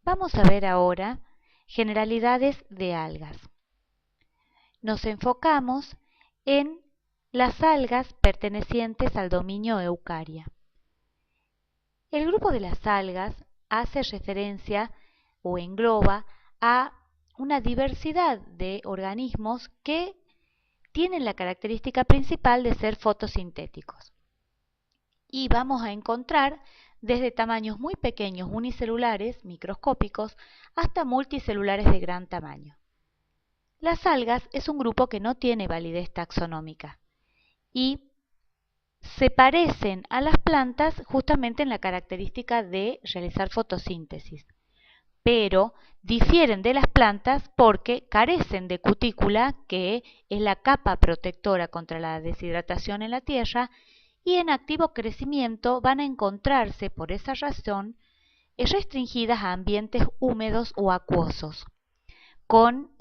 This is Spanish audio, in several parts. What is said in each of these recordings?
Vamos a ver ahora generalidades de algas. Nos enfocamos en las algas pertenecientes al dominio Eukarya. El grupo de las algas hace referencia o engloba a una diversidad de organismos que tienen la característica principal de ser fotosintéticos. Y vamos a encontrar desde tamaños muy pequeños unicelulares, microscópicos, hasta multicelulares de gran tamaño. Las algas es un grupo que no tiene validez taxonómica y se parecen a las plantas justamente en la característica de realizar fotosíntesis, pero difieren de las plantas porque carecen de cutícula, que es la capa protectora contra la deshidratación en la tierra, y en activo crecimiento van a encontrarse por esa razón restringidas a ambientes húmedos o acuosos con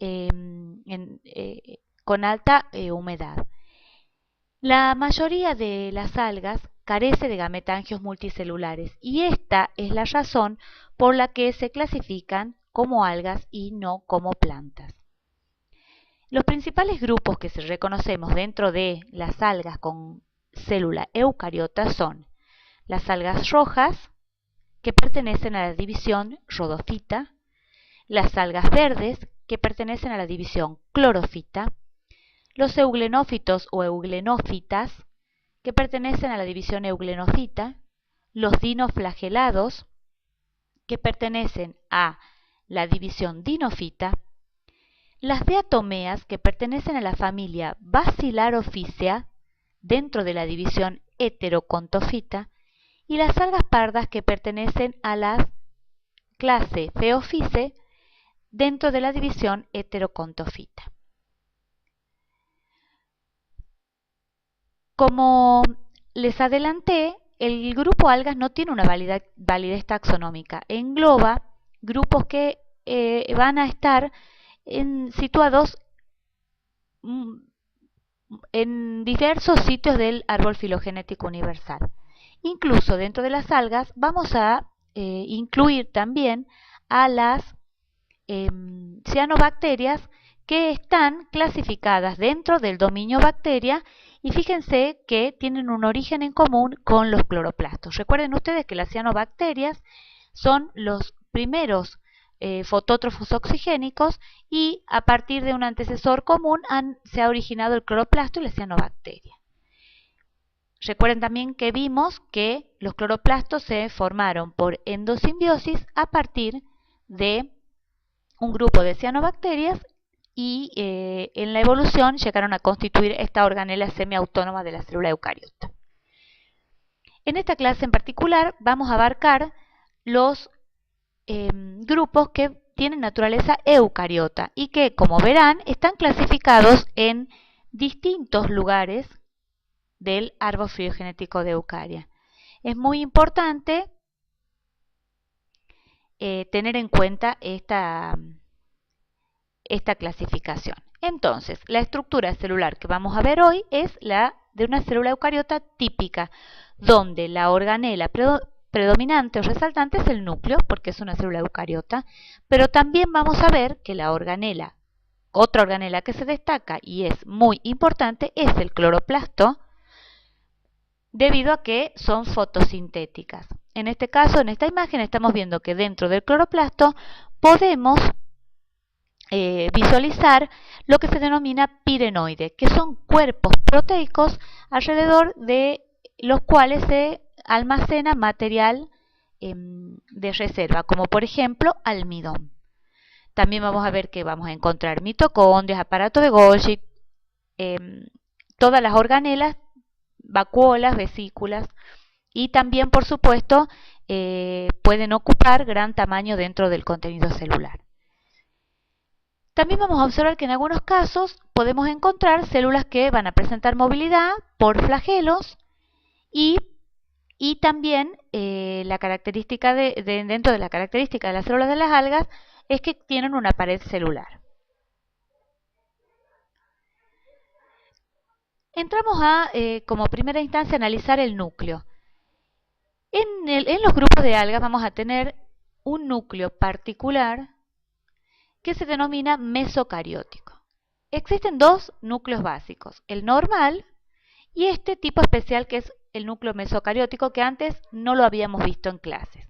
alta humedad. La mayoría de las algas carece de gametangios multicelulares y esta es la razón por la que se clasifican como algas y no como plantas. Los principales grupos que se reconocemos dentro de las algas con célula eucariota son las algas rojas, que pertenecen a la división Rhodophyta, las algas verdes, que pertenecen a la división Chlorofita, los euglenófitos o euglenófitas, que pertenecen a la división Euglenofita, los dinoflagelados, que pertenecen a la división Dinofita, las diatomeas, que pertenecen a la familia Basilarophycea, dentro de la división Heterocontofita, y las algas pardas, que pertenecen a la clase Phaeophyce, dentro de la división Heterocontofita. Como les adelanté, el grupo algas no tiene una validez taxonómica. Engloba grupos que van a estar situados en diversos sitios del árbol filogenético universal. Incluso dentro de las algas vamos a incluir también a las cianobacterias, que están clasificadas dentro del dominio bacteria, y fíjense que tienen un origen en común con los cloroplastos. Recuerden ustedes que las cianobacterias son los primeros fotótrofos oxigénicos y a partir de un antecesor común se ha originado el cloroplasto y la cianobacteria. Recuerden también que vimos que los cloroplastos se formaron por endosimbiosis a partir de un grupo de cianobacterias y en la evolución llegaron a constituir esta organela semiautónoma de la célula eucariota. En esta clase en particular vamos a abarcar los grupos que tienen naturaleza eucariota y que, como verán, están clasificados en distintos lugares del árbol filogenético de Eukarya. Es muy importante tener en cuenta esta clasificación. Entonces, la estructura celular que vamos a ver hoy es la de una célula eucariota típica, donde la organela predominante o resaltante es el núcleo, porque es una célula eucariota, pero también vamos a ver que la organela, otra organela que se destaca y es muy importante, es el cloroplasto, debido a que son fotosintéticas. En este caso, en esta imagen, estamos viendo que dentro del cloroplasto podemos visualizar lo que se denomina pirenoide, que son cuerpos proteicos alrededor de los cuales se almacena material de reserva, como por ejemplo almidón. También vamos a ver que vamos a encontrar mitocondrias, aparato de Golgi, todas las organelas, vacuolas, vesículas, y también, por supuesto, pueden ocupar gran tamaño dentro del contenido celular. También vamos a observar que en algunos casos podemos encontrar células que van a presentar movilidad por flagelos y también la característica dentro de la característica de las células de las algas es que tienen una pared celular. Entramos a, como primera instancia, analizar el núcleo. En los grupos de algas vamos a tener un núcleo particular que se denomina mesocariótico. Existen dos núcleos básicos, el normal y este tipo especial que es el núcleo mesocariótico, que antes no lo habíamos visto en clases.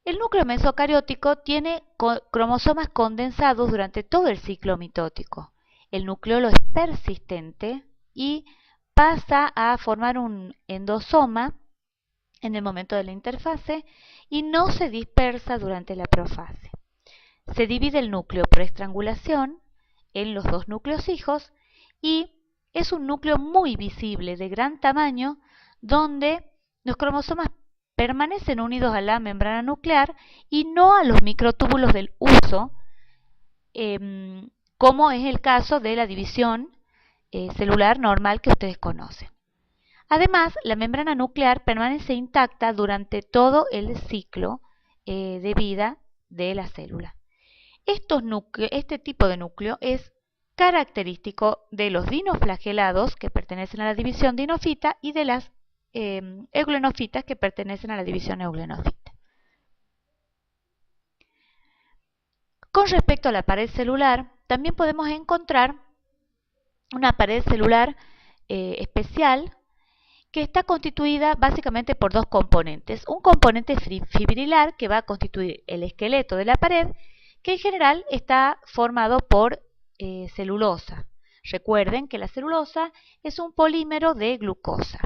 El núcleo mesocariótico tiene cromosomas condensados durante todo el ciclo mitótico. El nucleolo es persistente y pasa a formar un endosoma en el momento de la interfase y no se dispersa durante la profase. Se divide el núcleo por estrangulación en los dos núcleos hijos y es un núcleo muy visible, de gran tamaño, donde los cromosomas permanecen unidos a la membrana nuclear y no a los microtúbulos del uso, como es el caso de la división celular normal que ustedes conocen. Además, la membrana nuclear permanece intacta durante todo el ciclo de vida de la célula. Este tipo de núcleo es característico de los dinoflagelados, que pertenecen a la división dinofita, y de las euglonofitas, que pertenecen a la división euglenofita. Con respecto a la pared celular, también podemos encontrar una pared celular especial que está constituida básicamente por dos componentes. Un componente fibrilar que va a constituir el esqueleto de la pared, que en general está formado por celulosa. Recuerden que la celulosa es un polímero de glucosa.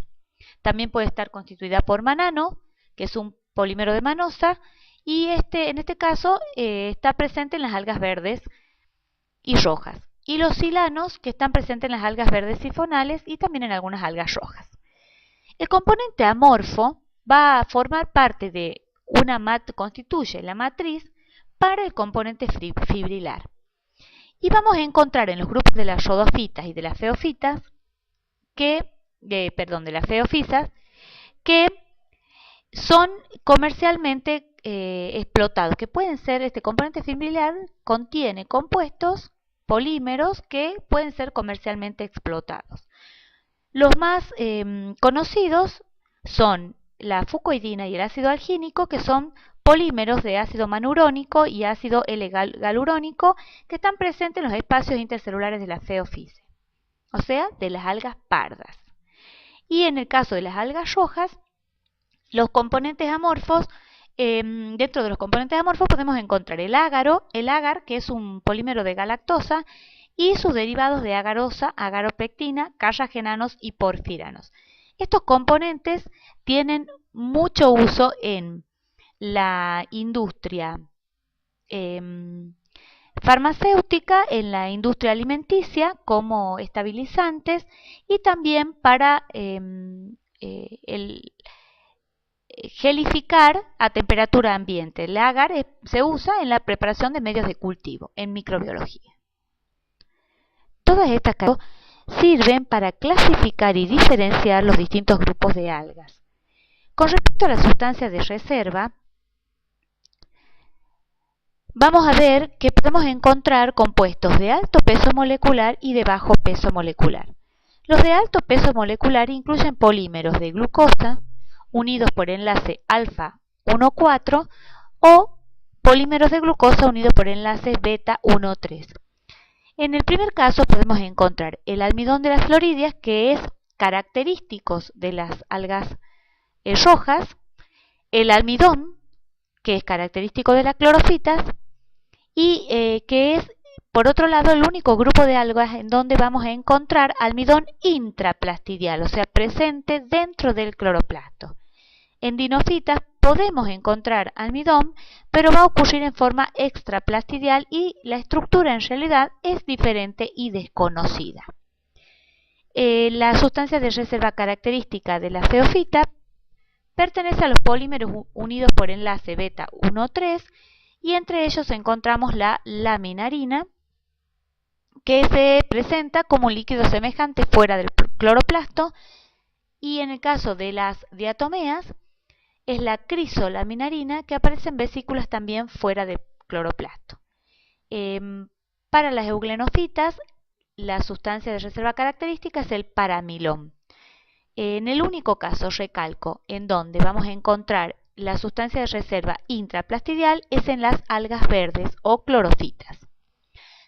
También puede estar constituida por manano, que es un polímero de manosa, y en este caso está presente en las algas verdes y rojas. Y los silanos, que están presentes en las algas verdes sifonales y también en algunas algas rojas. El componente amorfo va a formar parte de constituye la matriz para el componente fibrilar. Y vamos a encontrar en los grupos de las rhodofitas y de las feofitas, de las feofisas, que son comercialmente explotados, que pueden ser, este componente fibrilar contiene compuestos polímeros que pueden ser comercialmente explotados. Los más conocidos son la fucoidina y el ácido algínico, que son polímeros de ácido manurónico y ácido L-galurónico que están presentes en los espacios intercelulares de la feofice, o sea, de las algas pardas. Y en el caso de las algas rojas, los componentes amorfos, dentro de los componentes amorfos podemos encontrar el agar, que es un polímero de galactosa, y sus derivados de agarosa, agaropectina, carragenanos y porfiranos. Estos componentes tienen mucho uso en la industria farmacéutica, en la industria alimenticia como estabilizantes y también para gelificar a temperatura ambiente. El agar se usa en la preparación de medios de cultivo, en microbiología. Todas estas características sirven para clasificar y diferenciar los distintos grupos de algas. Con respecto a las sustancias de reserva, vamos a ver que podemos encontrar compuestos de alto peso molecular y de bajo peso molecular. Los de alto peso molecular incluyen polímeros de glucosa unidos por enlace alfa 1,4 o polímeros de glucosa unidos por enlaces beta 1,3. En el primer caso podemos encontrar el almidón de las floridias, que es característico de las algas rojas, el almidón, que es característico de las clorofitas, y que es, por otro lado, el único grupo de algas en donde vamos a encontrar almidón intraplastidial, o sea, presente dentro del cloroplasto. En dinofitas podemos encontrar almidón, pero va a ocurrir en forma extraplastidial y la estructura en realidad es diferente y desconocida. La sustancia de reserva característica de la feofita pertenece a los polímeros unidos por enlace beta 1,3 y entre ellos encontramos la laminarina, que se presenta como un líquido semejante fuera del cloroplasto, y en el caso de las diatomeas es la crisolaminarina, que aparece en vesículas también fuera del cloroplasto. Para las euglenofitas, la sustancia de reserva característica es el paramilón. En el único caso, recalco, en donde vamos a encontrar la sustancia de reserva intraplastidial es en las algas verdes o clorofitas.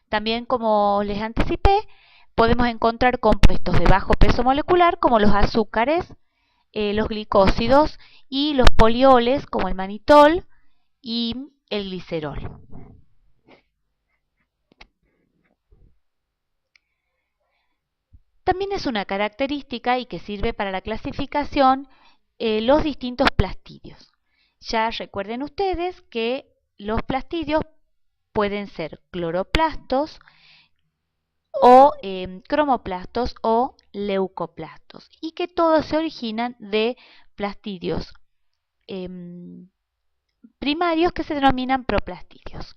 También, como les anticipé, podemos encontrar compuestos de bajo peso molecular como los azúcares, los glicósidos y los polioles como el manitol y el glicerol. También es una característica y que sirve para la clasificación los distintos plastidios. Ya recuerden ustedes que los plastidios pueden ser cloroplastos o cromoplastos o leucoplastos y que todos se originan de plastidios primarios que se denominan proplastidios.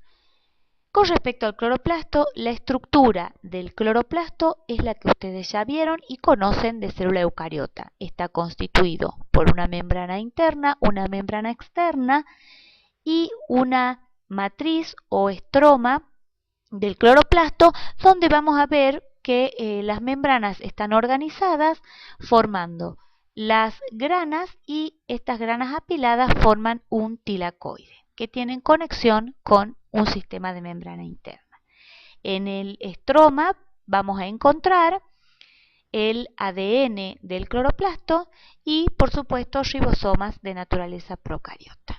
Con respecto al cloroplasto, la estructura del cloroplasto es la que ustedes ya vieron y conocen de célula eucariota. Está constituido por una membrana interna, una membrana externa y una matriz o estroma del cloroplasto, donde vamos a ver que las membranas están organizadas formando las granas y estas granas apiladas forman un tilacoide que tienen conexión con un sistema de membrana interna. En el estroma vamos a encontrar el ADN del cloroplasto y, por supuesto, ribosomas de naturaleza procariota.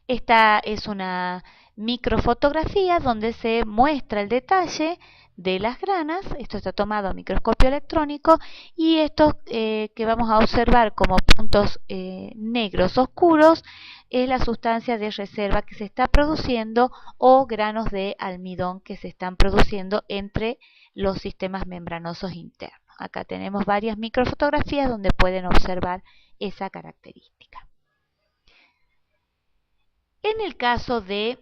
Esta es una microfotografía donde se muestra el detalle de las granas. Esto está tomado a microscopio electrónico y estos que vamos a observar como puntos negros oscuros es la sustancia de reserva que se está produciendo o granos de almidón que se están produciendo entre los sistemas membranosos internos. Acá tenemos varias microfotografías donde pueden observar esa característica. En el caso del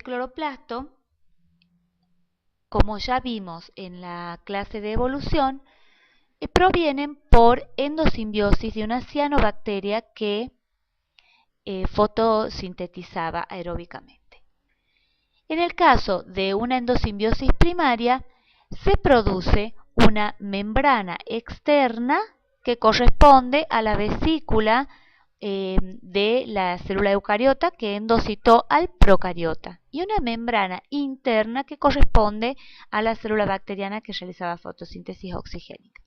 cloroplasto, como ya vimos en la clase de evolución, provienen por endosimbiosis de una cianobacteria que fotosintetizaba aeróbicamente. En el caso de una endosimbiosis primaria, se produce una membrana externa que corresponde a la vesícula de la célula eucariota que endocitó al procariota y una membrana interna que corresponde a la célula bacteriana que realizaba fotosíntesis oxigénica.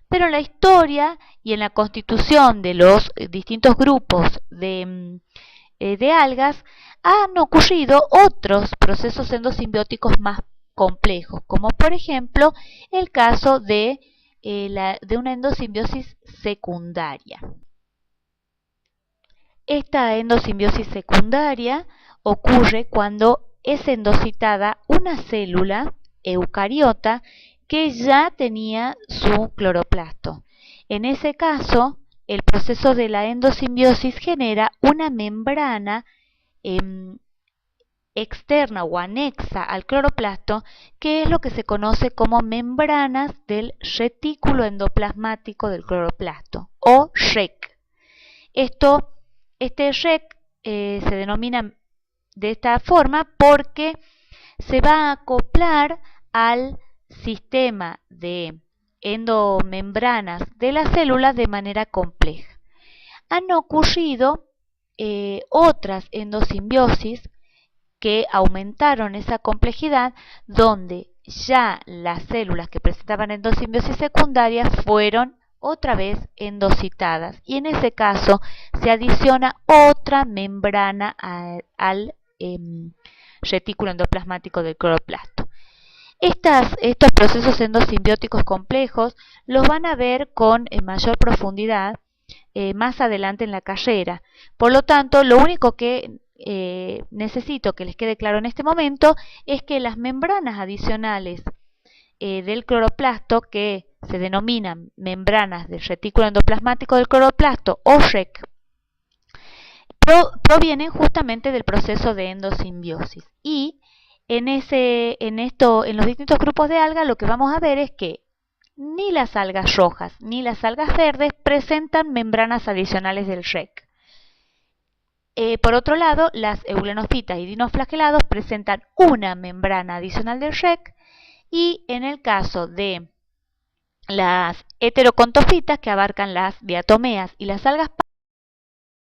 Pero en la historia y en la constitución de los distintos grupos de algas han ocurrido otros procesos endosimbióticos más complejos, como por ejemplo el caso de una endosimbiosis secundaria. Esta endosimbiosis secundaria ocurre cuando es endocitada una célula eucariota que ya tenía su cloroplasto. En ese caso, el proceso de la endosimbiosis genera una membrana externa o anexa al cloroplasto, que es lo que se conoce como membranas del retículo endoplasmático del cloroplasto, o REC. Este REC se denomina de esta forma porque se va a acoplar al sistema de endomembranas de la célula de manera compleja. Han ocurrido otras endosimbiosis que aumentaron esa complejidad, donde ya las células que presentaban endosimbiosis secundaria fueron otra vez endocitadas y en ese caso se adiciona otra membrana al retículo endoplasmático del cloroplasto. Estos procesos endosimbióticos complejos los van a ver con mayor profundidad más adelante en la carrera. Por lo tanto, lo único que necesito que les quede claro en este momento es que las membranas adicionales del cloroplasto, que se denominan membranas del retículo endoplasmático del cloroplasto o REC, provienen justamente del proceso de endosimbiosis. Y en los distintos grupos de algas lo que vamos a ver es que ni las algas rojas ni las algas verdes presentan membranas adicionales del REC. Por otro lado, las eulenofitas y dinoflagelados presentan una membrana adicional del REC y en el caso de las heterocontofitas que abarcan las diatomeas y las algas